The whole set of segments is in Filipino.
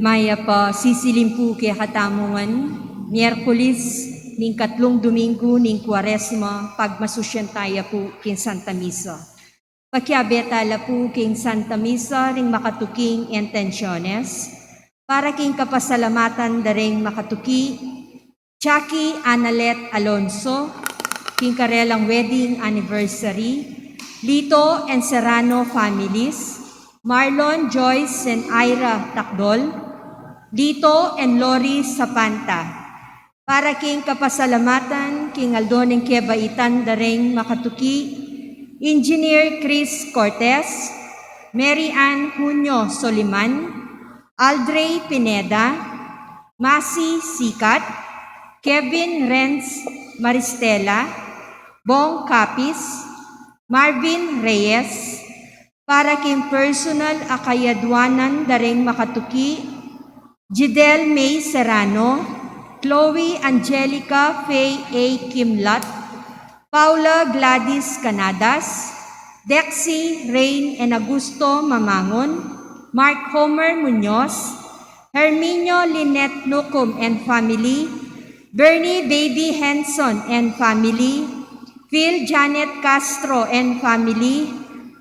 Maya pa sisilim po kaya katamungan, Miyerkules, ning 3 Domingo ning Kwaresma, pagmasusyantaya po king Santa Misa. Pakiabetala po king Santa Misa ring makatuking intensyones, para king kapasalamatan daring makatuki, Chucky Analet Alonso, king karelang wedding anniversary, Lito and Serrano families, Marlon, Joyce, and Ira Takdol, Lito and Lori Sapanta, para king kapasalamatan, king Aldoneng Kebaitan daring makatuki, Engineer Chris Cortez, Mary Ann Junio Soliman, Aldrey Pineda, Masi Sikat, Kevin Renz Maristela, Bong Capis, Marvin Reyes, para king personal akayadwanan daring makatuki, Jidel May Serrano, Chloe Angelica Faye A. Kimlat, Paula Gladys Canadas, Dexy Rain and Augusto Mamangon, Mark Homer Munoz, Herminio Lynette Lucum and family, Bernie Baby Henson and family, Phil Janet Castro and family,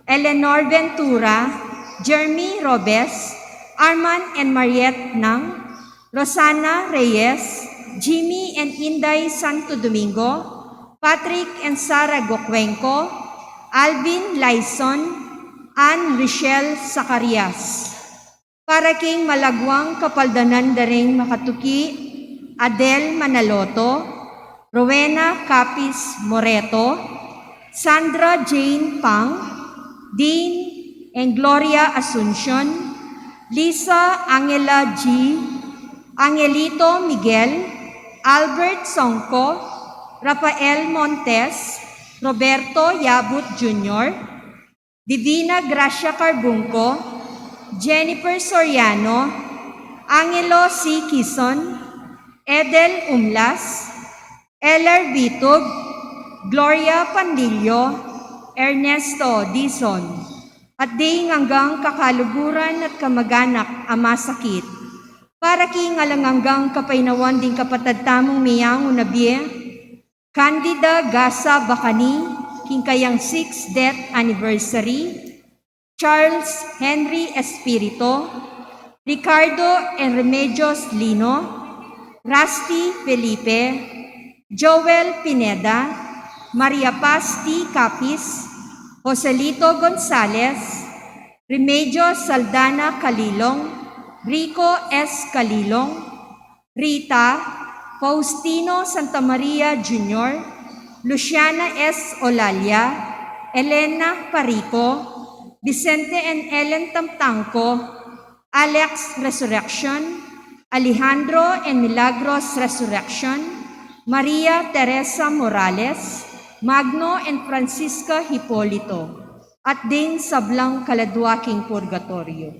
Eleanor Ventura, Jeremy Robes, Arman and Mariette Nang, Rosana Reyes, Jimmy and Inday Santo Domingo, Patrick and Sara Gokwenko, Alvin Lyson, Ann Richelle Zacarias. Para king malagwang kapaldanan daring makatuki, Adel Manaloto, Rowena Capis Moreto, Sandra Jane Pang, Dean and Gloria Asuncion, Lisa Angela G, Angelito Miguel, Albert Songko, Rafael Montes, Roberto Yabut Jr., Divina Gracia Carbunco, Jennifer Soriano, Angelo C. Quizon, Edel Umlas, Eller Bitug, Gloria Pandillo, Ernesto Dizon, at ding hanggang kakaluguran at kamag-anak ama sakit, para king alanganggang kapainawan ding kapatad tamong miyang unabie, Candida Gasa Bacani, king kayang 6th death anniversary, Charles Henry Espirito, Ricardo and Remedios Lino, Rusty Felipe, Joel Pineda, Maria Paz T. Capis, Joselito Gonzalez, Remedios Saldana Calilong, Rico S. Calilong, Rita, Faustino Santa Maria Jr., Luciana S. Olalia, Elena Parico, Vicente and Ellen Tamtangco, Alex Resurrection, Alejandro and Milagros Resurrection, Maria Teresa Morales, Magno and Francisca Hipolito, at din sablang kaladwaking purgatorio.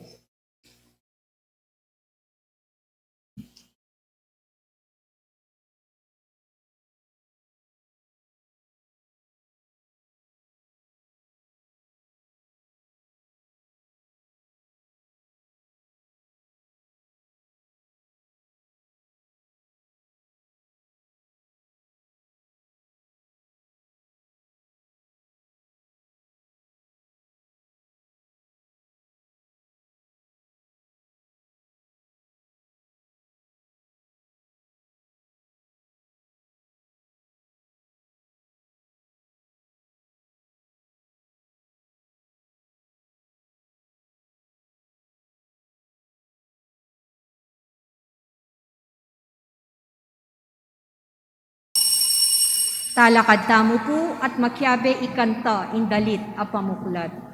Talakad tamo po at makyabe ikanta indalit a pamukulad.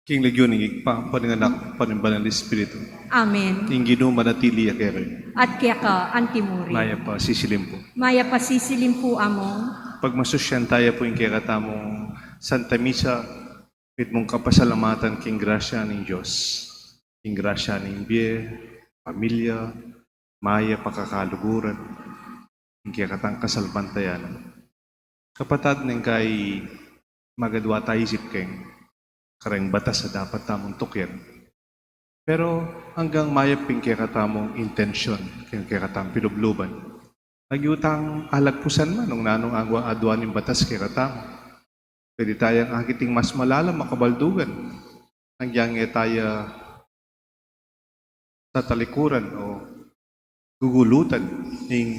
King Legion, pananganak, panimbalan ng Espiritu. Amen. King Ginoo manatili akere. At kaya ka, antimuri. Maya pa sisilim po. Maya pasisilim po among pagmasusyan tayo po yung kaya katamong Santa Misa, pit mong kapasalamatan king grasya ng Diyos. King grasya ng biye, pamilya, maya pakakaluguran, yung kaya katang kasalbantayan. Kapatad ng kay magadwa tayo isip keng kareng batas sa dapat tamong tukyan. Pero hanggang mayaping kaya katamong intensyon, kaya katamong pilubluban. Nagyutang alagpusan man nung nanong agwa adwan yung batas kaya katamo. Pwede tayong akiting mas malalam makabaldugan. Hanggang tayo sa talikuran o gugulutan ng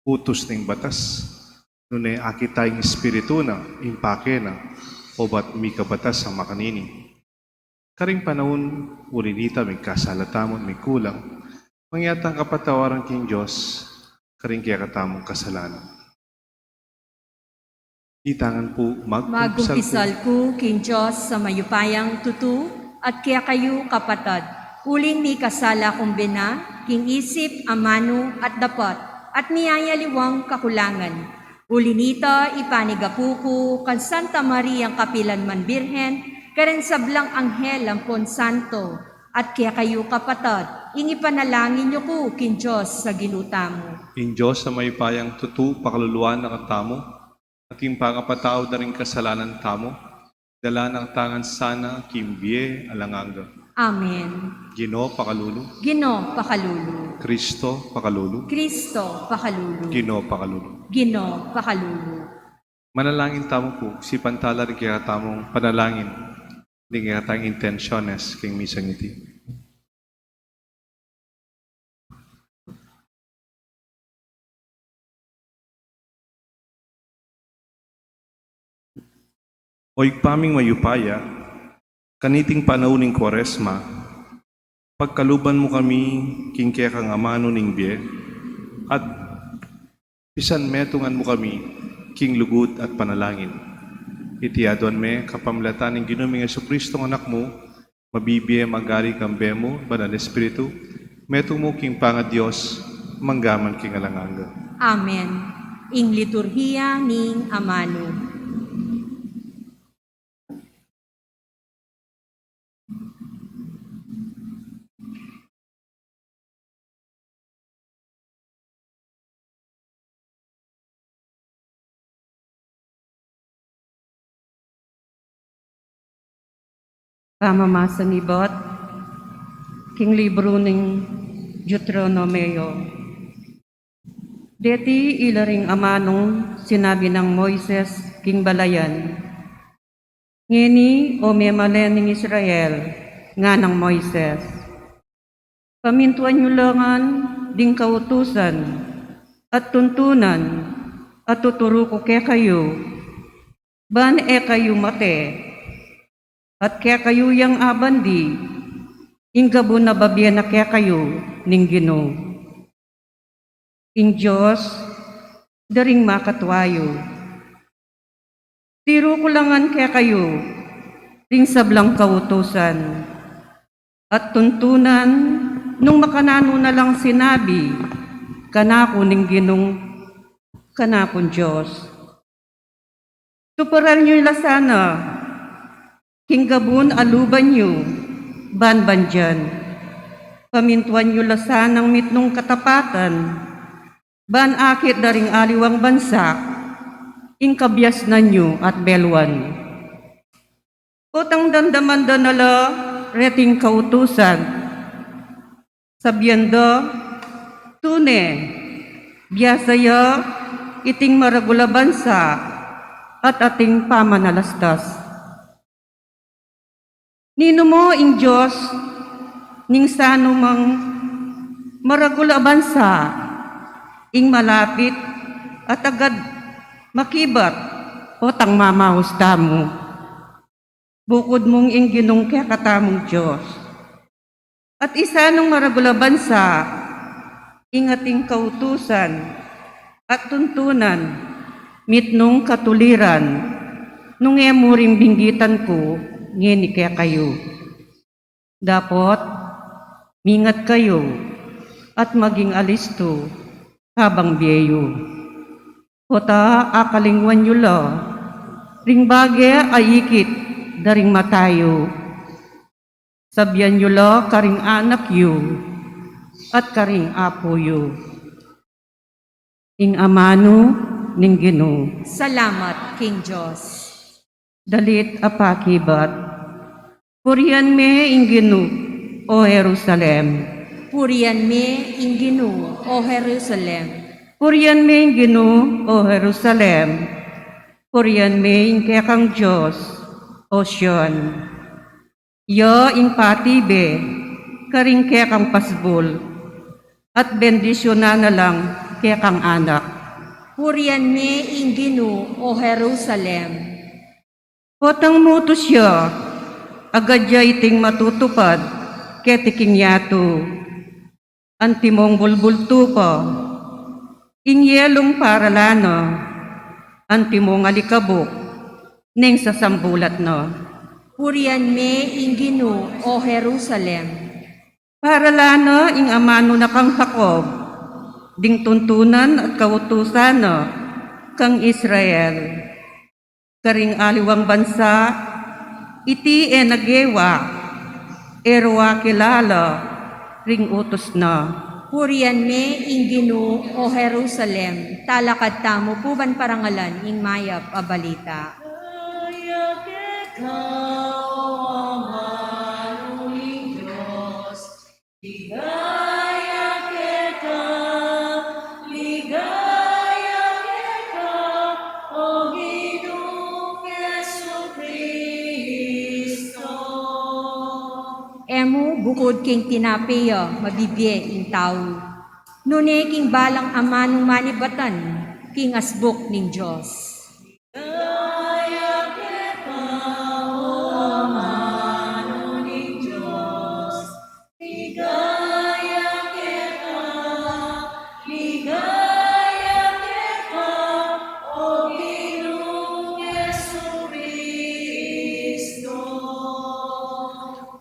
utos ng batas. Nung akit tayong espiritu na, impake na, o ba't may kabatas ang makanini. Karing panahon, ulinita, may kasalatamon, may kulang. Mangyatang kapatawaran king Diyos, karing kaya katamong kasalanan. Itangan po, Magkumpisal ko, king Diyos, sa mayupayang tutu, at kaya kayo kapatad. Uling mi kasala kumbina, king isip, amano, at dapat, at miyayaliwang kakulangan. Ulinita, ipanigapuko, kan Santa Maria ang Kapilanman Birhen, karen sablang anghel ang Pon Santo, at kaya kayo kapatad, ingi panalangin niyo ko, kin Diyos, sa ginutamo. King Diyos sa may payang tutu, pakaluluan na katamo, at yung pangapatao na rin kasalanan tamo, dala ng tangan sana, kimbiye, alanganga. Amen. Gino, pakalulu. Gino, pakalulu. Kristo, pakalulu. Kristo, pakalulu. Gino, pakalulu. Gino, pakalulu. Manalangin tamo po, si pantala rin kaya tamong panalangin, hindi kaya tayong intensyones king misang iti. Oy paming mayupaya, kaniting panauning Kwaresma, pagkaluban mo kami king kaya kang amano ning biye, at pisan metungan mo kami king lugod at panalangin. Itiadon me kapamlatan ng ginuming Jesucristo ng anak mo, mabibiye magari kambe mo, banal espiritu, metung mo king panga Diyos, manggaman king alanganga. Amen. Ing liturhiya ning amano. Pamamasa ni Bot, king libro ng Deuteronomio. Deti ilaring amanong sinabi ng Moises, king balayan. Ngini o memalen ng Israel, nga ng Moises. Pamintuan nyo langan ding kautusan at tuntunan at tuturo ko kaya kayo. Ban kayo mate, at kaya kayo yang abandi, inggabu na babyan na kaya kayo ning Ginoo. Ing Diyos, daring makatwayo. Tiro ko langan kaya kayo, ring sablang kautusan, at tuntunan nung makanano na lang sinabi, kanako ning Ginoo, kanakon Diyos. Tuparan nyo lasana, hinggabon aluban nyo, banban dyan. Pamintuan nyo lasanang mitnong katapatan, ban akit daring aliwang bansa, ingkabyas na nyo at belwan. Utang dandaman danala, reting kautusan, sabyendo, tune, biyasaya, iting maragula bansa, at ating pamanalastas. Nino mo ing Diyos, ning sano mang maragula bansa, ing malapit at agad makibat o tang mamahus tamo. Bukod mong ing ginong kaya katamong Diyos. At isa nung maragula bansa, ing ating kautusan at tuntunan, mitnong katuliran, nung emuring binggitan ko, ngini kaya kayo. Dapat, mingat kayo at maging alisto habang biyeyo. Kota akalingwan yulo, ring bage ayikit, daring matayo. Sabyan yulo karing anak yu, at karing apo yu. Ing amano ning Ginoo, Salamat, King Diyos. dalit apakibat. Purihan me ing Ginoo, o Jerusalem. Purihan me ing Ginoo, o Jerusalem. Purihan me ing Ginoo, o Jerusalem. Purihan me ing kekang Diyos, o Sion. Yo ing patibe, karing kekang pasbul, at bendisyonan na lang kekang anak. Purihan me ing Ginoo, o Jerusalem. Potang mutos ya, agad ya iting matutupad, ketiking yato. Antimong bulbulto pa, ing yelong paralano, antimong alikabok, ning sasambulat no. Purihan me ing Ginoo, o Jerusalem. Paralano ing amano na kang Jacob, ding tuntunan at kautusan no, kang Israel. Karing aliwang bansa, iti nagewa, erwa kilala, ring utos na. Purihan me ing Ginoo, o Jerusalem. Talakad tamo puban parangalan ing mayap a balita. Emu bukod king tinapiyo, mabibye ing tao. Nune king balang amanong manibatan, king asbok ning Diyos.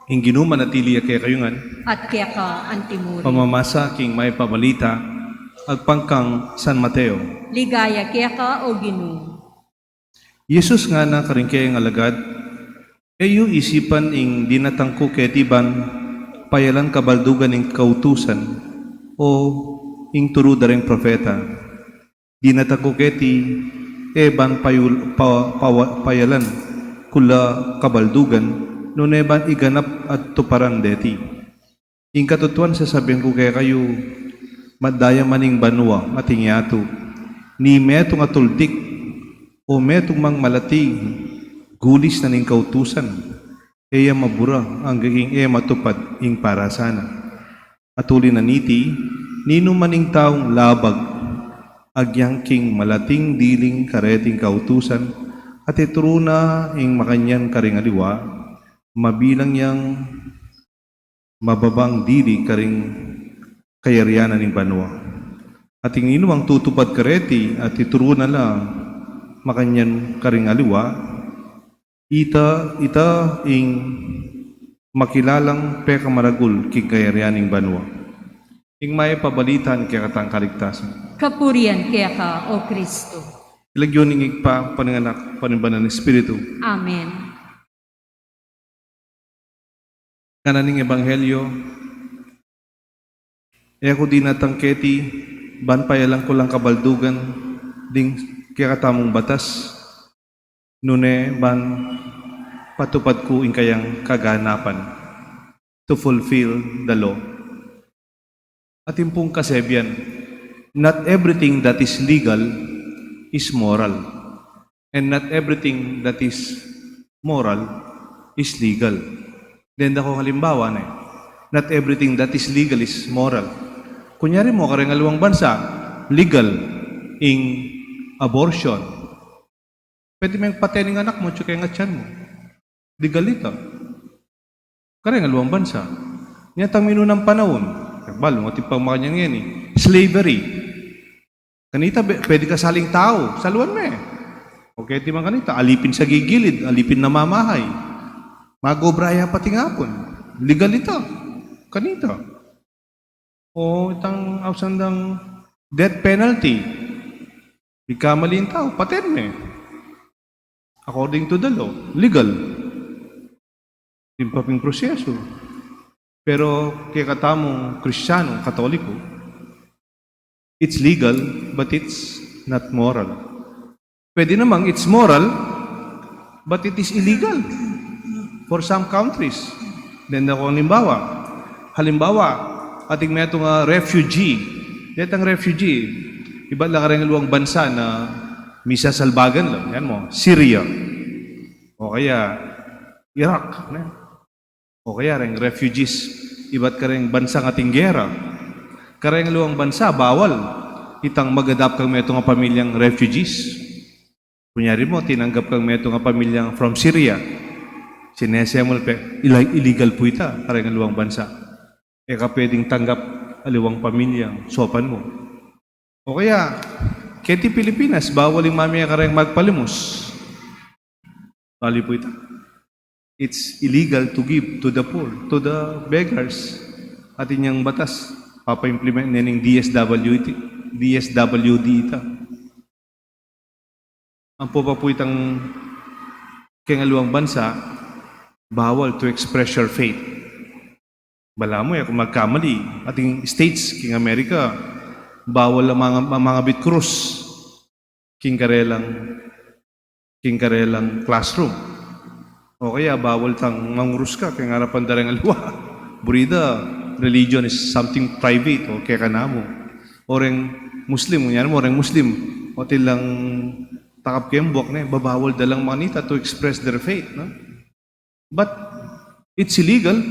Ing Ginoo manatili kay kayungan, At kaya ka antimuri. pamamasa king may pabalita, agpangkang San Mateo. Ligaya kaya ka o Ginoo. Yesus nga na karingkay ang alagad, eyo isipan ing dinatangko ketiban, payalan kabaldugan ing kautusan, o ing turudareng profeta. Dinatangko keti, eban payalan, kula kabaldugan, nuneban iganap at tuparan deti. Ing katutuan sasabihin ko kaya kayo, madaya maning banwa ating yato, ni metong atuldik, o metong mang malating, gulis na ning kautusan, eya mabura ang gaging eya matupad ing para sana. Atuli na niti, nino maning taong labag, agyangking malating diling kareting kautusan, at ituruna ing makanyan karingaliwa, mabilang yang mababang dili karing kayarianan ng banwa. At ing ang tutupad kareti at ituro na lang makanyan karing aliwa, ita ing makilalang pekamaragul king kayarianing banwa. Ing may pabalitan kaya katang kaligtasan. Kapurihan kaya ka o Kristo. Ilagyon ing igpa pananganak panimbanan ng Espiritu. Amen. Kananing ebanghelyo, e ako di natangketi, banpayalang ko lang kabaldugan, ding kaya katamong batas, nune ban patupad ko ing kayang kaganapan to fulfill the law. At yung pong kasebyan, not everything that is legal is moral, and not everything that is moral is legal. Then ako halimbawa na not everything that is legal is moral. Kunyari mo, karengalawang bansa, legal ing abortion. Pwede mo yung patening anak mo, tsaka yung atyan mo. Legal ito. Karengalawang bansa. Niyatang minunang panahon, balo, matipang makanyang yan eh. Slavery. Kanita, pwede ka saling tao. Saluan mo eh. Okay, timang kanita, alipin sa gigilid, alipin na mamahay. Magobraya pati ngapon. Legal ito. Kanita. O itang ausandang death penalty. Ikamalin tao, paterme. According to the law, legal. Timpaping proseso. Pero kaya katamong Kristiyano, Katoliko, it's legal, but it's not moral. Pwede namang it's moral, but it is illegal for some countries. Then ako halimbawa, ating may itong refugee. Itong refugee, iba lang ka rin luwang bansa na misa salbagan lang. Yan mo, Syria. O kaya, Iraq. O kaya rin, refugees. Iba't ka rin bansang ating gera. Kareng luwang bansa, bawal. Itang mag-adapt kang may itong pamilyang refugees. Kunyari mo, tinanggap kang may itong pamilyang from Syria. Sinesemol pe, illegal po ita, kareng luwang bansa. E ka pwedeng tanggap aliwang pamilyang sopan mo. O kaya, keti Pilipinas, bawal yung mamaya kareng magpalimos. Bali po ita. It's illegal to give to the poor, to the beggars. At inyang batas, papa-implement nining DSWD ita. Ang po itang kengaluang bansa, bawal to express your faith. Bala mo kung magkamali, ating states, king America, bawal ang mga bitkrus, king karelang classroom. O kaya, bawal tang mangurus ka, kaya ngarapan darang alwa. Burida, religion is something private, o kaya ka na mo. O rin Muslim, kunyan mo, rin Muslim, o tilang takap kembok na, babawal dalang manita to express their faith. No? But, it's illegal,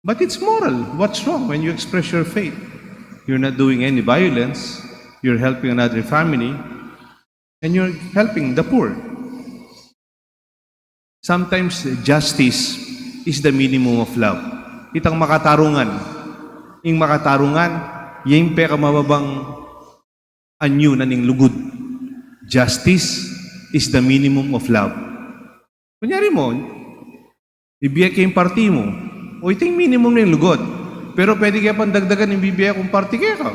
but it's moral. What's wrong when you express your faith? You're not doing any violence, you're helping another family, and you're helping the poor. Sometimes justice is the minimum of love. Itang makatarungan. Ing makatarungan, yung peka mababang anyo na ning lugod. Justice is the minimum of love. Kunyari mo, ibigay kayong party mo, o ito yung minimum na yung lugod. Pero pwede kaya pandagdagan yung bibigay kong party kaya ka.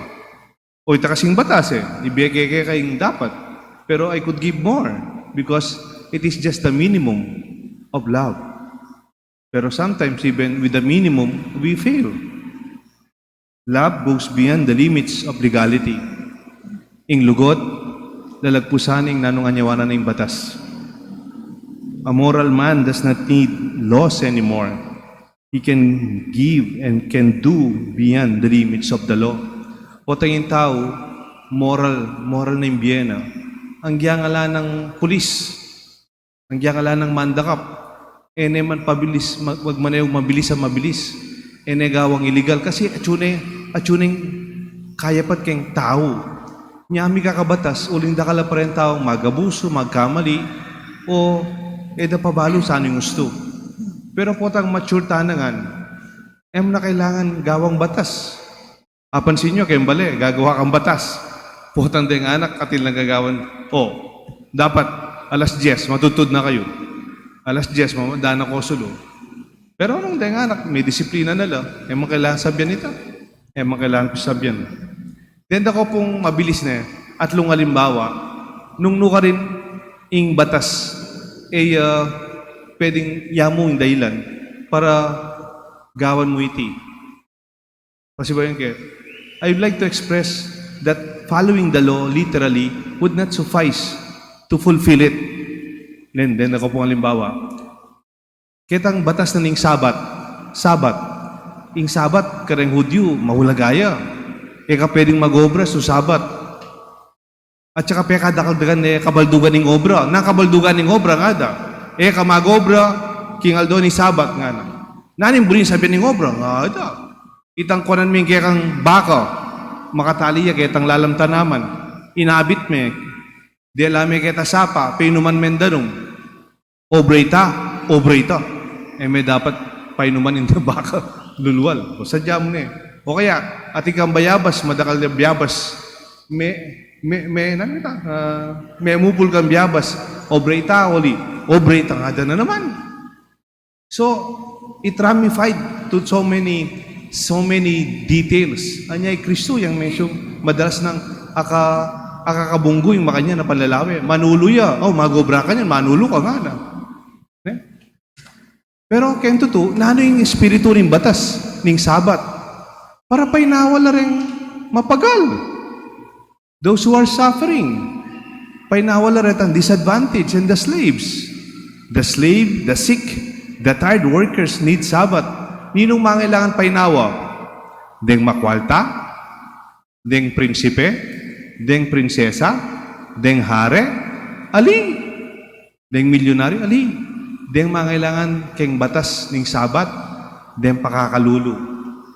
O ito kasing batas ibigay kaya kayong dapat. Pero I could give more because it is just the minimum of love. Pero sometimes, even with the minimum, we fail. Love goes beyond the limits of legality. Ing lugod, lalagpusan ing nanunganyawanan na yung batas. A moral man does not need laws anymore. He can give and can do beyond the limits of the law. O tayong tao, moral na imbiyena. Ang giyangala ng pulis, ang giyangala ng mandakap, ene man pabilis, wag man yung mabilis. Ene gawang illegal kasi atsuning kaya pat keng tao. Nyami kakabatas, uling da kala pa rin tao, magabuso, magkamali, o eda pabalo sa anong gusto. Pero po tang mature tanangan, na kailangan gawang batas. Apansin nyo, kayong bali, gagawa kang batas. Putang ding anak, katil lang gagawan, dapat alas 10, matutod na kayo. Alas 10, mamadaan ako sulo. Pero anong dahil anak, may disiplina nila. Kailangan sabyan ito. Kailangan ko sabyan. Then ako pong mabilis na at lungalimbawa, nung nuka rin ing batas, pwedeng yamo yung dahilan para gawan mo iti. Kasi ba yun kaya? I would like to express that following the law literally would not suffice to fulfill it. Then ako pong halimbawa, kitang batas na ning sabat. Ing sabat, kareng Hudyo, mahulagaya. Ka pwedeng mag-obra so sabat. At saka kadakagdagan kabaldugan ning obra. Nakabaldugan ning obra nga da. Ka mag-obra, kingaldo ni sabat nga na. Nanin bulin sabi ning obra, nga da. Itang kunan ming kaya kang baka, makataliya kaya tang lalamtanaman. Inabit me, di alami kita sapa, pinuman mendanong. Obreta. May dapat painuman into baka, lulwal. O sadya mo na O kaya, ating kang bayabas, madakal na bayabas, may mupul kang bayabas, obreta, obreta nga na naman. So, it ramified to so many details. Anyay Kristo yung medyo madalas ng Akakabunggo yung makanya na panlalawi. Manuluya. Oh, magobra ka niyan. Manulo ka nga na. Eh? Pero kaya totoo, nano yung espiritu ng batas, ng sabat. Para painawala rin mapagal. Those who are suffering. Painawala rin ang disadvantage and the slaves. The slave, the sick, the tired workers need sabat. Ninong mangailangan painawa? Deng makwalta? Deng prinsipe? Deng prinsesa, deng hare, ali. Deng milyonaryo, ali. Deng mangailangan keng batas ning sabat, deng pakakalulu,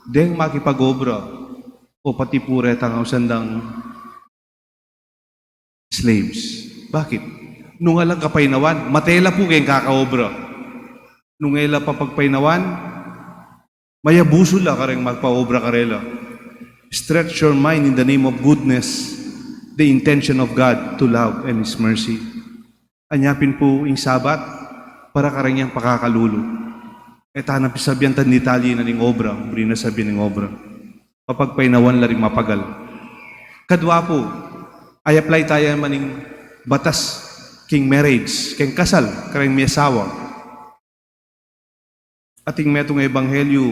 deng makipagobra, o pati puret ang usandang slaves. Bakit? Nung alang kapainawan, matela po kayong kakaobra. Nung ela papagpainawan, mayabusula ka rin magpaobra karela. Stretch your mind in the name of goodness, the intention of God to love and His mercy. Anyapin po yung sabat para karanyang pakakalulo. Eta na pisabihan tan detalye na ning obra, buri na sabihan ning obra. Kapag painawan la ring mapagal. Kadwa po, ay apply tayo maning batas king marriage, king kasal, karang may asawa. Ating metong ebanghelyo,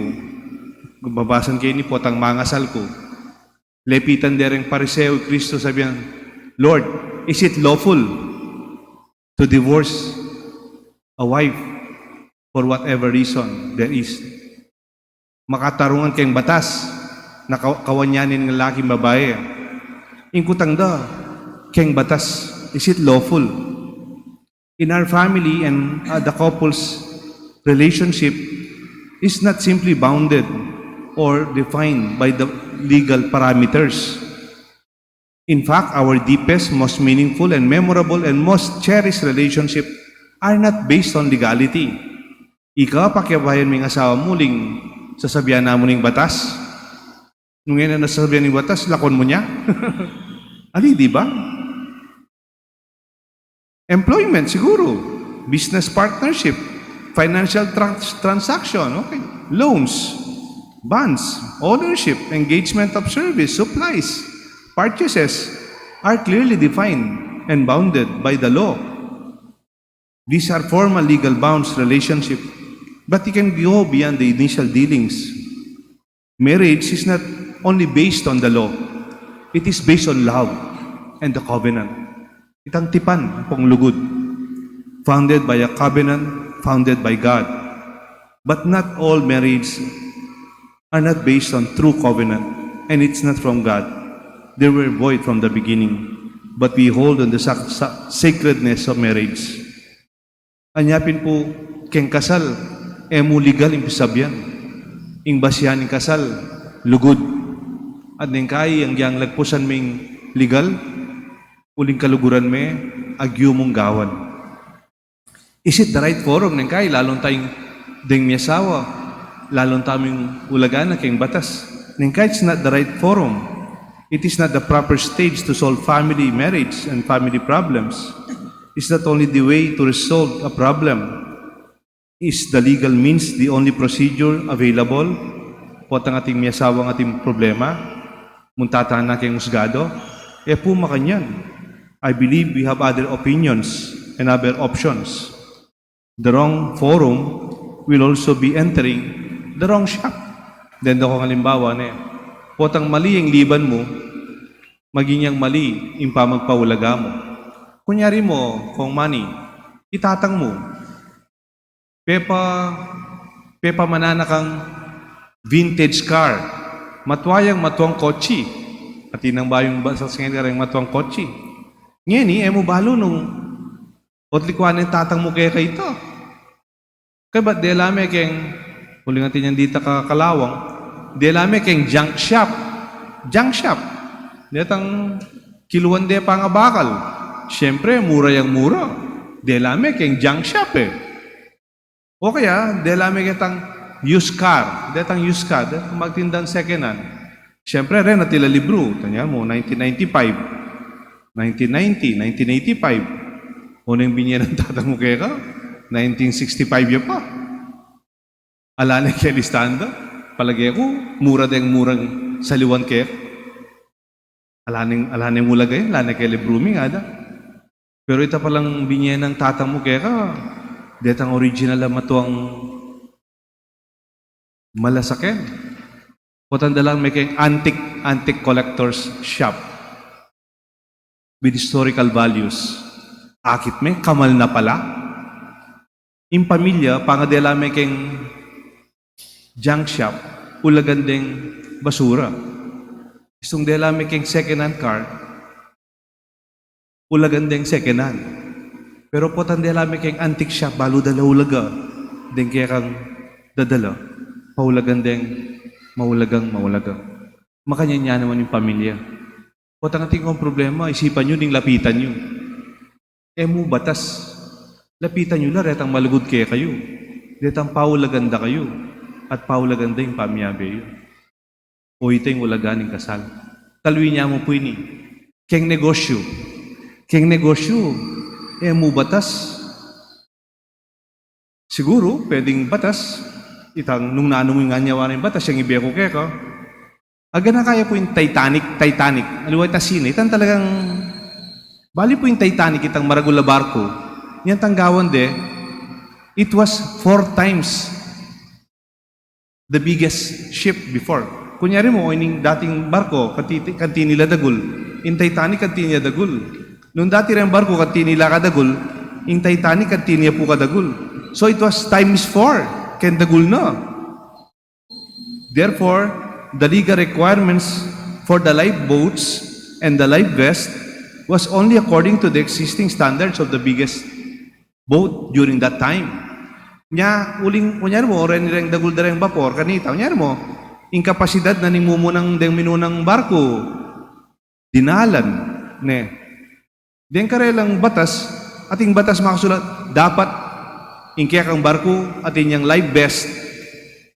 babasan kayo ni po tang mangasal ko. Lepitan dereng pariseo Kristo sabihan, Lord, is it lawful to divorce a wife for whatever reason there is? Makatarungan kayong batas na kawanyanin ng lalaking babae. Ingkutang da, kayong batas, is it lawful? In our family and the couple's relationship is not simply bounded or defined by the legal parameters. In fact, our deepest, most meaningful, and memorable, and most cherished relationship are not based on legality. Ika, pakiabayan mo yung asawa mo, sasabihan na mo ng batas. Nung yan na nasasabihan ng batas, lakon mo niya. Ali, di ba? Employment, siguro. Business partnership. Financial transaction, okay. Loans. Bonds, ownership, engagement of service, supplies, purchases are clearly defined and bounded by the law. These are formal legal bounds relationship, but it can go beyond the initial dealings. Marriage is not only based on the law, it is based on love and the covenant. Itang tipan pong lugod, founded by a covenant, founded by God. But not all marriage are not based on true covenant, and it's not from God. They were void from the beginning, but we hold on the sacredness of marriage. Anyapin po, keng kasal, emu legal impisabyan. Ing basyan ng kasal, lugod. At ning kay, ang yang lagpusan ming legal, uling kaluguran me, agyo mong gawan. Is it the right forum ng kay, lalong tayong ding miyasawa, lalong taming ulagan na kayong batas. Ningka, it's not the right forum. It is not the proper stage to solve family, marriage, and family problems. It's not only the way to resolve a problem. Is the legal means the only procedure available? Po ang ating miyasawa ang ating problema? Muntatahan na kayong husgado? Po makanyan. I believe we have other opinions and other options. The wrong forum will also be entering the wrong shop. Then daw kong halimbawa na potang mali ang liban mo, maging yang mali yung pamagpaulaga mo. Kunyari mo, kung money, itatang mo. Pepa manana kang vintage car, matwayang matwang kotsi. At inang bayong sa singa rin matwang kotsi. Ngayon, mo balo nung otlikwanin tatang mo kaya ito. Kaya ba't di alame keng huli natin yan dito kakalawang. Di alame keng junk shop. Junk shop. Ditang kiluan de pa nga bakal. Siyempre, mura yung mura. Di alame keng junk shop eh. O kaya, di alame kitang used car. Ditang used car. Ditang magtindang second hand. Siyempre rin natila libro. Tanya mo, 1995. 1990, 1985. Unang binyan ng tatang mo kaya ka? 1965 yun pa. Alala kaya listanda. Palagi ako, mura deng murang saliwan kaya. alaning mula gayon, alaning kay Lebrumi nga da. Pero ita palang binyen ng tatang mo kaya ka, detang original na matuang malasaken. Potanda lang may kayong antique collector's shop with historical values. Akit may, kamal na pala. In pamilya, pangadela may kayong junk shop, ulagandeng basura. Isang dela may kayong second-hand car, ulagandeng second-hand. Pero potanda may kayong antique shop, balo dala ulaga, den kaya kang dadala, paulagandeng maulagang. Makanya naman yung pamilya. Potang ating kong problema, isipan nyo, ding lapitan nyo. Mo batas. Lapitan nyo na, retang malugod kaya kayo. Retang paulaganda kayo. At paulaganda yung pamyabe yun. O ito yung ulaganing kasal. Talwi niya mo po ini. Keng negosyo. Mo batas. Siguro, pwedeng batas. Itang nung nanong nga niya warin batas, yung ibeko kaya ka. Aga na kaya po yung Titanic. Aliway ta sine. Itang talagang, bali po yung Titanic, itang maragula barko. Yan tanggawan it was 4 times the biggest ship before. Kunyari mo, ining dating barko, kanti nila dagul. In Titanic, kanti nila dagul. Nung dati rin barko, kanti nila kadagul. In Titanic, kanti niya po kadagul. So it was times 4. Ken dagul na. Therefore, the legal requirements for the lifeboats and the life vest was only according to the existing standards of the biggest boat during that time. Kunyari mo, oren nireng dagul dareng vapor, kanita, kunyari mo, yung kapasidad na nimumunang deng minunang barko, dinalan, Den karelang batas, ating batas makasulat, dapat ingkaya kang barko at inyang life vest,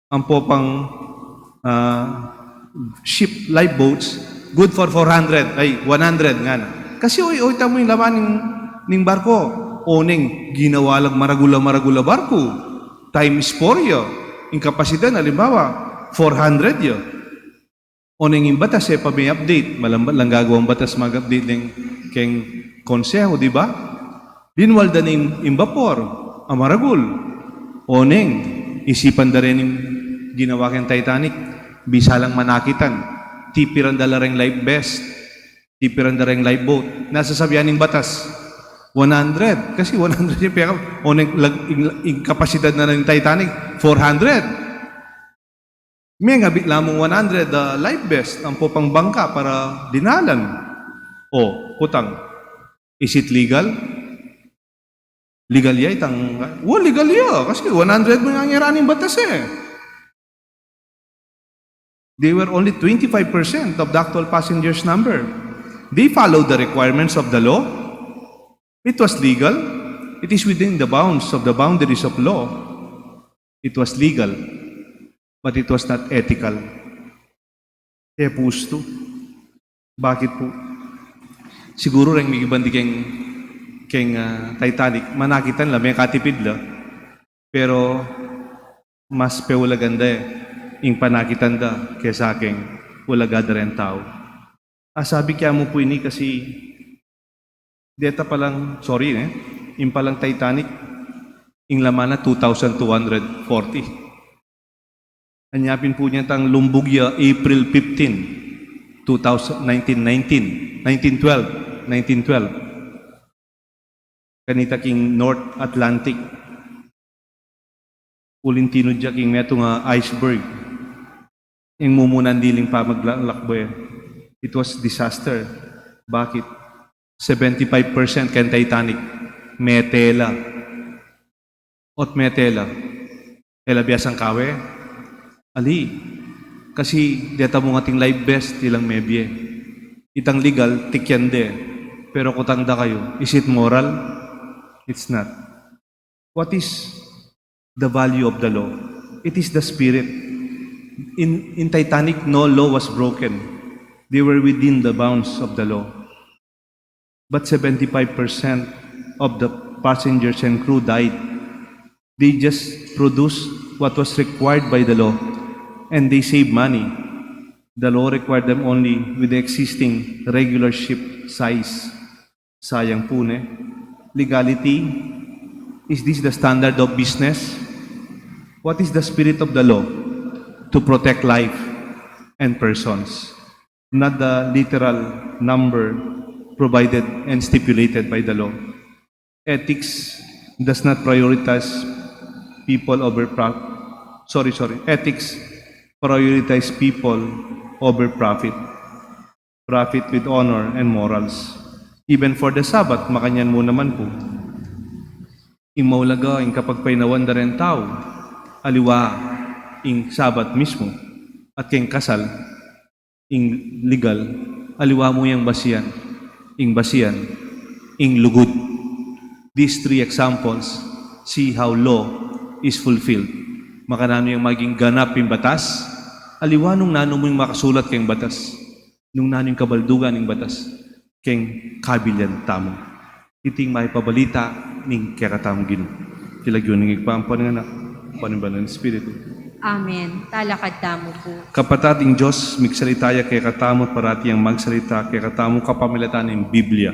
ang popang ship lifeboats, good for 100 nga na. Kasi tamo yung laman ng barko, ning ginawa lang maragula barko, times 4 yo, yung kapasidad, halimbawa, 400 yo. Ning yung batas, pa may update, malambat lang gagawang batas mag-update ng keng konseho, di ba? Dinwalda na yung vapor, amaragul. Ning, isipan da rin yung ginawa kang Titanic, bisalang manakitan, tipiran dala rin life vest, tipiran da rin life boat. Nasasabihan ng batas, 100. Kasi 100 yung pera. Yung kapasidad na ng Titanic, 400. May nga lamang 100 life vest, ang popang bangka para dinalan. Kutang, is it legal? Legal ya itang, legal ya. Kasi 100 mo yung angiraning batas They were only 25% of the actual passengers number. They followed the requirements of the law. It was legal. It is within the boundaries of law. It was legal. But it was not ethical. Pusto. Bakit po? Siguro rin may ibandi keng Titanic, manakitan la, may katipid la. Pero, mas peulaganda yung panakitan da kesa aking ulagada rin tao. Sabi kaya mo po ini kasi deta palang, yung palang Titanic, yung laman na 2,240. Anyapin po niya tang lumbugya April 15, 1912. Kanita king North Atlantic. Ulintino dya king neto nga iceberg. Yung mumunan diling pa maglakbo It was disaster. Bakit? 75% kan Titanic. Metela. Metela. Biasang kawe. Ali. Kasi deta mo ating life vest ilang mebye. Itang legal, tikyande. Pero kutangda kayo, is it moral? It's not. What is the value of the law? It is the spirit. In Titanic, no law was broken. They were within the bounds of the law. But 75% of the passengers and crew died. They just produced what was required by the law, and they saved money. The law required them only with the existing regular ship size. Sayang po, ne? Legality, is this the standard of business? What is the spirit of the law? To protect life and persons, not the literal number provided and stipulated by the law. Ethics does not prioritize people over ethics prioritize people over profit. Profit with honor and morals. Even for the Sabbath, makanyan mo naman po. Imaulaga, ing kapag painawan da rin tao, aliwa, ing Sabbath mismo, at king kasal, ing legal, aliwa mo yung basian, ing lugod. These three examples, see how law is fulfilled. Makanano yung maging ganap yung batas, aliwa nung nano mo yung makasulat kayong batas, nung nano yung kabaldugan yung batas, kayong kabilyan tamo. Iting maipabalita ning kakatamong Ginoo. Kilagyon ng igpampan nga na, panimbalan ng Espiritu. Amen. Talakad tamo po. Kapatating Diyos, migsaritaya kay katamot parati ang magsalita kay katamong kapamilatan ng Biblia.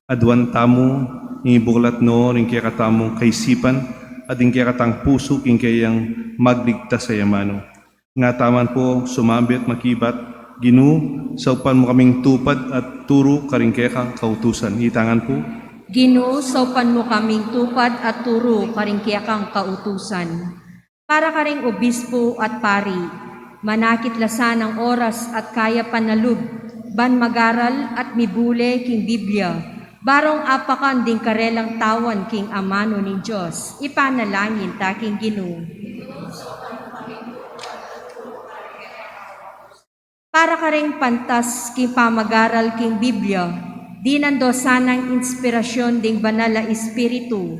Adwan tamo, ibuklat no, rin kay katamong kaisipan, at rin kay katang puso, king kayang magligtas sa yamano. Nga taman po, sumambi at makibat, Ginoo, saupan mo kaming tupad at turo karing kaya kang kautusan. Itangan po. Ginoo, saupan mo kaming tupad at turo karing kaya kang kautusan. Para karing obispo at pari, manakitlasan ang oras at kaya panalub, ban magaral at mibule king Biblia, barong apakan ding karelang tawan king amano ni Diyos, ipanalangin taking Ginoo. Para karing pantas king pamagaral king Biblia, di nando sanang inspirasyon ding banal na espiritu,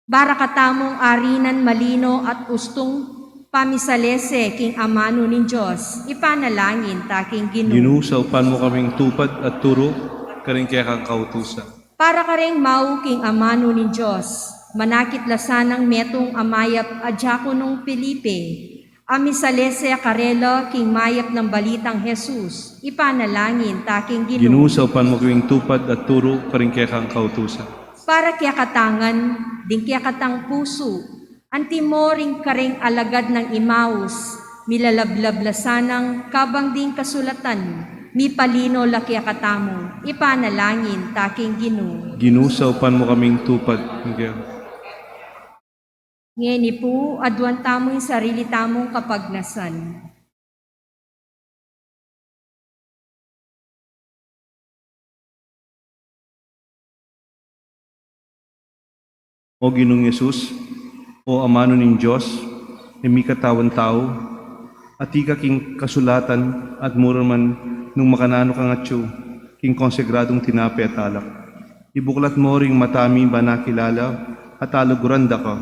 para katamong arinan malino at ustong pamisalese king amano ni Diyos, ipanalangin taking Ginoo. Ginoo, saupan mo kaming tupad at turo karing kaya kang kautusan. Para karing mau king amano ni Diyos, manakitlasan ng metong amayap adjako nung Felipe, amisalese karelo king mayap ng balitang Jesus, ipanalangin taking Ginoo. Ginoo, saupan mo kaming tupad at turo karing kaya kang kautusan. Para kaya katangan, ding kaya katang puso, antimoring karing alagad ng Imaus, milalablablasanang kabang ding kasulatan, mi palino lakya katamo, ipanalangin taking Ginoo. Ginoo, saupan mo kaming tupad. Ngeni po, adwan tamo yung sarili tamong kapagnasan. O Ginoong Yesus, o amano ning Diyos, imi katawan tao, at ika king kasulatan at muro man nung makanano kang atyo, king konsegradong tinapi at alak. Ibuklat mo ring matami ba nakilala at aluguranda ka,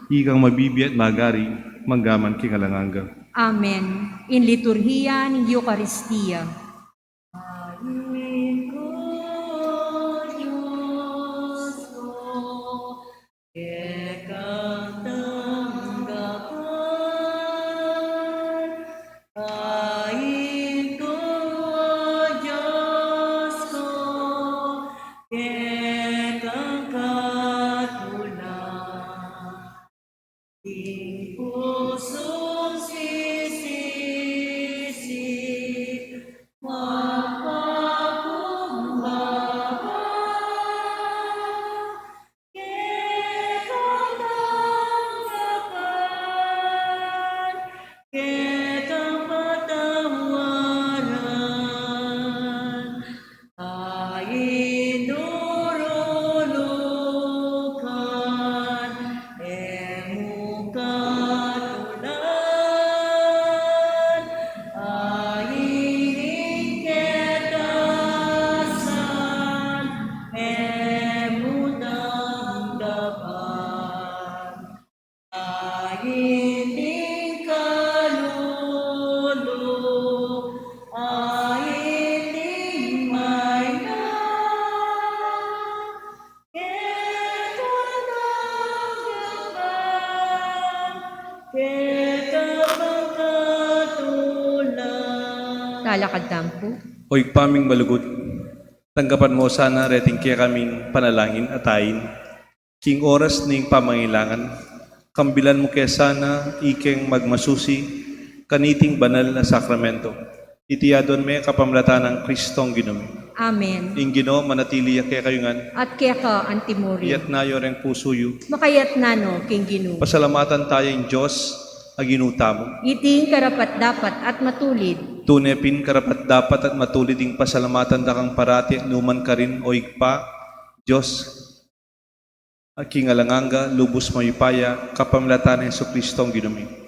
ikang mabibi at magari, manggaman king alanganga. Amen. In liturhiya ng Eucharistia. kalakad dampo. Oy paming malugot, tanggapan mo sana reting kaya kaming panalangin atayin. King oras ning pamangailangan, kambilan mo kaya sana ikeng magmasusi, kaniting banal na sakramento. Itiyadon me kapamlatan ng Kristong ginumi. Amen. Ing Ginoo manatili kaya kayungan, At kaya ka, Antimori. iyat na yoreng pusuyo. Makayat nano, King Ginu. Pasalamatan tayong Diyos, aginuta mo. Iting karapat dapat at matulid. Tunepin karapat dapat at matulid ing pasalamatan dakang parati numan ka rin o igpa, Diyos, aking alanganga, lubos mayupaya, kapamlatan ng Kristong ginumi.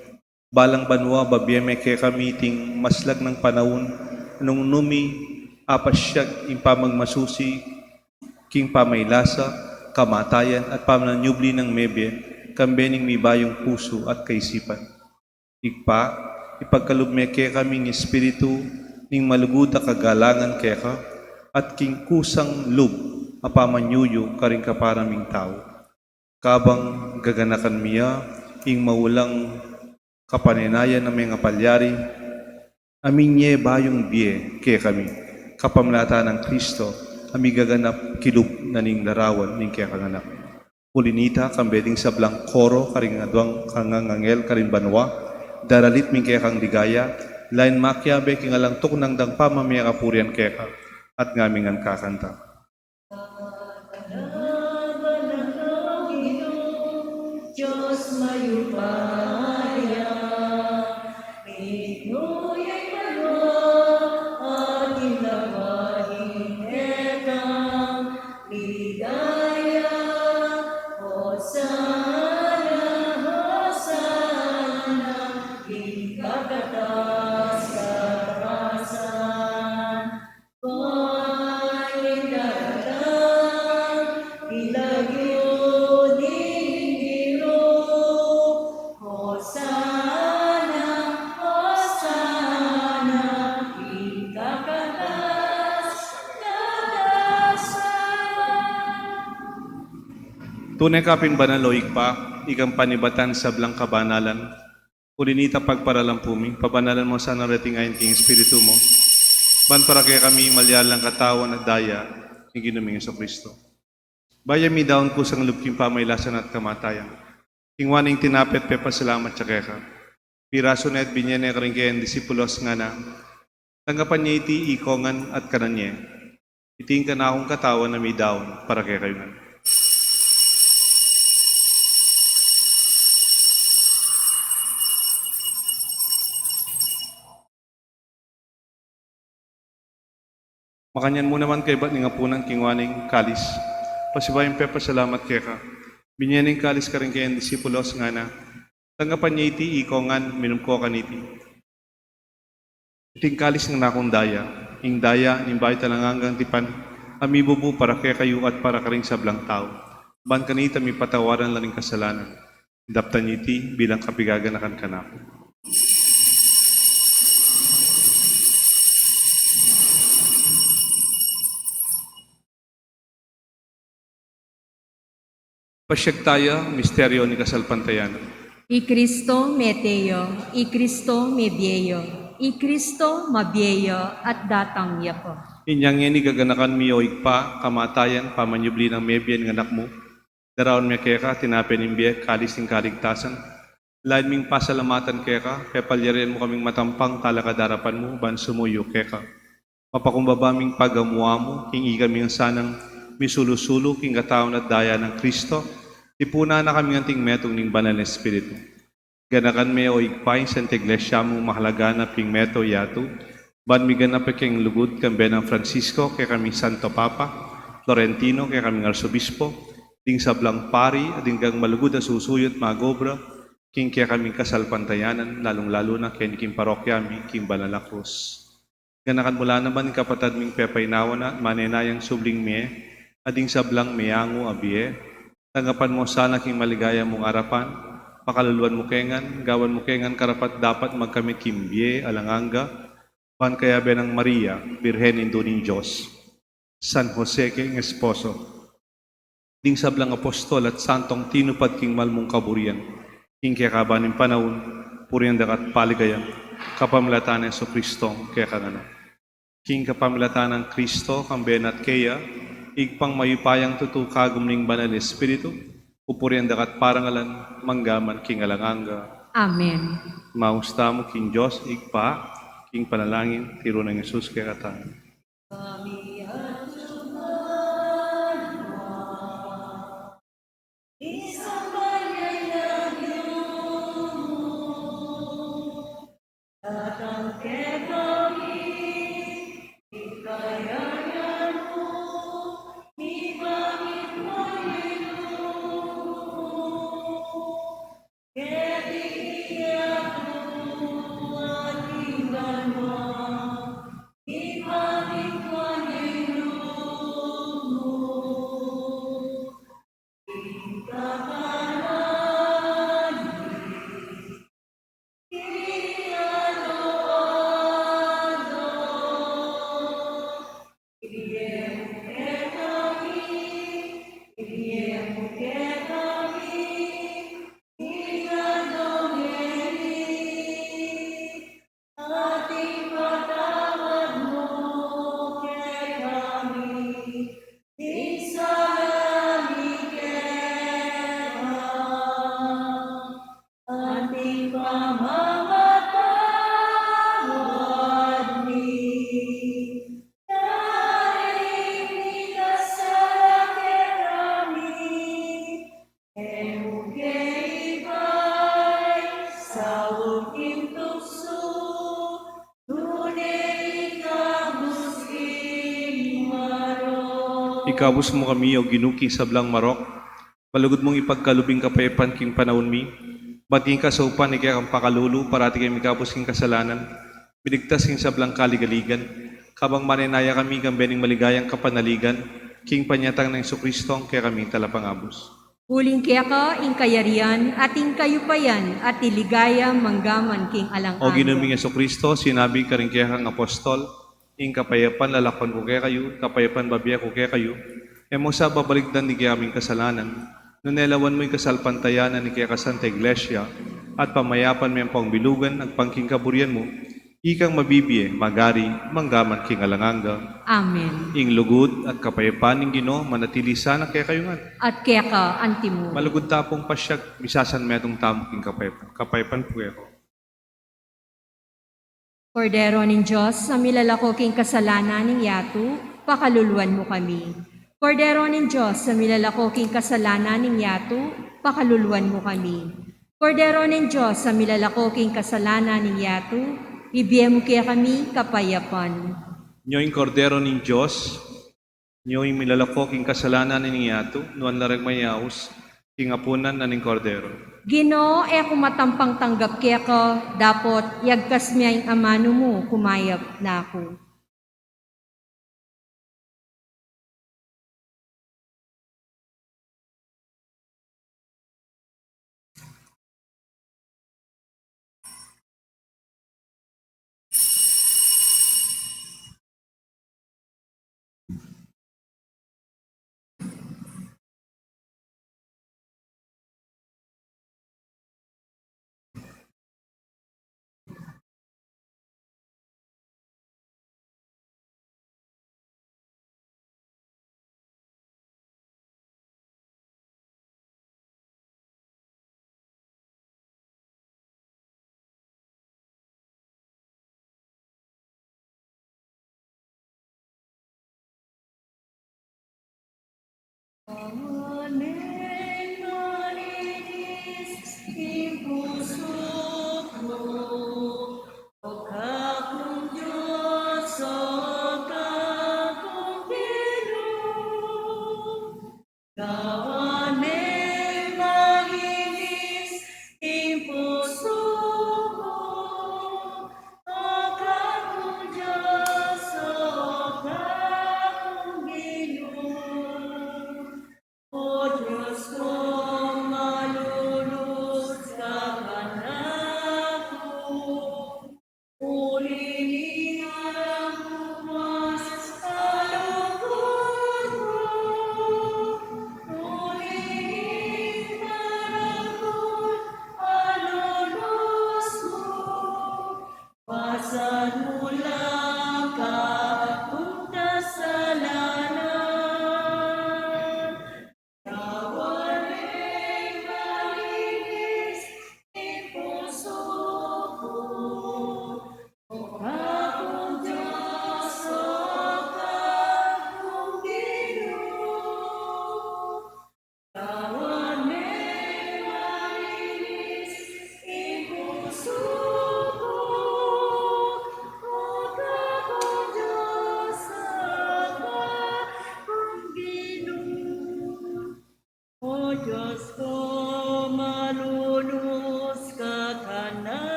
Balang banwa, babiyeme kaya kami ting maslag ng panahon, nung numi, apasyag, impamagmasusi, king pamaylasa, kamatayan, at pamananyubli ng mebye, kambening may bayong puso at kaisipan. Ikpa, ipagkalubme kaya kaming espiritu, ning maluguda kagalangan kaya ka, at king kusang lub, apamanyuyo karing kaparaming tao. Kabang gaganakan miya, ing maulang kapaninayan ng mga palyari, aminye bayong biye kaya kami, kapamlata ng Kristo, ami gaganap kilub na ning larawan ning kaya kanganak. Ulinita, kambeding sablang koro, karing adwang kangangangel, karing banwa, daralit ming kaya kang ligaya, lain makyabe, kingalang tuknang dang pamamaya kapurian kaya ka, at ngamingan kakanta. Diyos mayupaya, pinuyay malo, at inawahin etang ligaya. Hosana, Hosana, ikakatas karasan. Panginoon, ilagyo dinggiro. Hosana, Hosana, ikakatas karasan. Tunay kapin banaloig pa, ikang panibatan sa blang kabanalan. Kulinita pagparalampumi, pabanalan mo sana rating ayon king espiritu mo. Ban para kaya kami malyalang katawan at daya, ni ginuming Kristo. Baya mi daon ko sang lubking pamaylasan at kamatayan. Kingwaning tinapet pe pasalamat sa kaya ka. Piraso na at binyene ka rin kayan disipulos nga na. Tanggapan niya iti ikongan at kananye. Iting ka na akong katawan na mi daon para kaya kayo nga. Makanyan mo naman kay ba't nga punang kingwaning kalis. Pasibayang pepa salamat kaya ka. Binyaning kalis ka rin kayan disipulos nga na. Tanggapan niya iti ikongan minumko ka niti. Iting kalis ng nakong daya. Ing daya, ning bahay talangang tipan. Amibubu para kaya kayo at para ka rin sablang tao. Ban kanita mi patawaran lang ng kasalanan. Daptan niya iti bilang kapigaganakan ka na ako. Pasyag tayo, misteryo ni Kasalpantayan. I Cristo meteo, I Cristo mebieyo, I Cristo mabieyo at datang yapo. Inyang ni gaganakan mi o igpa, kamatayan, pamanyubli ng mebyen ng anak mo. Daraon mi kaya ka, tinapin ng biye, kalis ng kaligtasan. Lain ming pasalamatan kaya ka, pepalyarian mo kaming matampang talakadarapan mo, ban sumuyo kaya ka. Mapakumbaba ming pagamuha mo, hingi kami ang sanang misulusulo, king kataon at daya ng Kristo. Ipuna na kami ng metong ning banal na espiritu. Ganakan me o igpain sa iglesia mo mahalaga na ping meto yato. Ban mi ganap king lugod kang Benang Francisco, kay kami Santo Papa, Florentino, kay kami Arsobispo, ding sablang pari, at dinggang malugod na susuyot magobra, king kaya kami Kasalpantayanan, lalong-lalo na kay king parokya mi, king Banal na Cruz. Ganakan mula naman kapatad ming pepaynawa na, manenayang subling me, ading sablang meyango abiye, tanggapan mo sana king maligaya mong arapan, pakaluluan mo kengan, gawan mo kengan karapat dapat magkamit kimbye, alanganga, pan kaya benang Maria, Birhen Induning Diyos, San Jose king esposo, ding sablang apostol at santong tinupad king malmong kaburian, king kaya kabaning panahon, puriang dakat paligayang, kapamlatan ng Kristong kaya kanganak. King kapamilatan ng Kristo, kamben at kaya, igpang mayupayang tutu kagumning banal Espiritu, upurian dakat parangalan, manggaman king alanganga. Amen. Mausta mo king Diyos, igpa, king panalangin, tiro ng Jesus kaya katan. Ikabus mo kami o ginuki sa blang marok, malugod mong ipagkalubing kapayapan king panahon mi, bating ka sa upan ni kaya kang pakalulu, parati kami ikabus king kasalanan, binigtas king sa blang kaligaligan, kabang maninaya kami kang bening maligayang kapanaligan, king panyatang ng Kristo kaya kami talapangabos. Uling kaya ka, ing kayarian, at ing kayupayan, at iligaya manggaman king alang-ang. O ginuming Kristo, sinabi ka rin kaya kang apostol, ing kapayapan lalakon ko kaya kayo, kapayapan babiya ko kaya kayo, e mo sa babaligdan ni kaya aming kasalanan, nunelawan mo yung kasalpantayanan ni kaya ka Santa Iglesia, at pamayapan mo yung pangbilugan at pangking kaburian mo, ikang mabibiye, magari, manggaman king alanganga. Amen. Ing lugod at kapayapaan ng Ginoo manatili sana kaya kayo nga. At kaya ka, antimo. Malugod tapong pasyag, misasan metong tamo king kapayapan. Kapayapan po ako. Kordero ng Diyos, sa milalako king kasalanan ng yatu, pakaluluan mo kami. Kordero ng Diyos, sa milalako king kasalanan ng yatu, pakaluluan mo kami. Kordero ng Diyos, sa milalako king kasalanan ng yatu, ibigay mo kaya kami kapayapan. Nyo'ing kordero ng Diyos, nyo'ing milalako king kasalanan ni yato, nuan larag mayaos, king apunan na ning kordero. Ginoo, kumatampang tanggap kaya ka, dapot yagkas miya yung amano mo, kumayap na ako.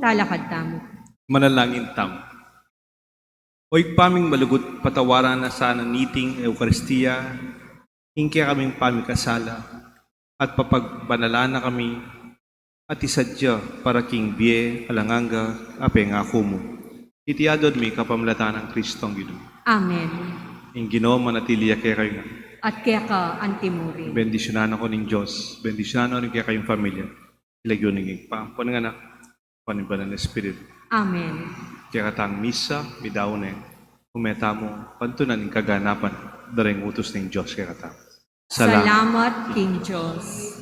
talakad tamo. Manalangin tam. Oy paming malugot patawaran na sana niting Eukaristiya, hingkya kaming pamikasala, at papagbanala na kami, at isadya para king bie alanganga apeng ako mo. Itiyadod mi kapamlatan ng Kristong Ginoo. Amen. Ing Ginoo manatiliya kaya kayo nga. At kaya ka, Antimuri. Bendisyonan ako ng Diyos. Bendisyonan ako kaya kayong pamilya. Ilagyo ng igpa. Punang anak. Panibalan ng Espiritu. Amen. Kaya katang misa, bidaw na umeta mo, pantunan ng kaganapan, daring utos ng Diyos kaya katang. Salamat, King Diyos.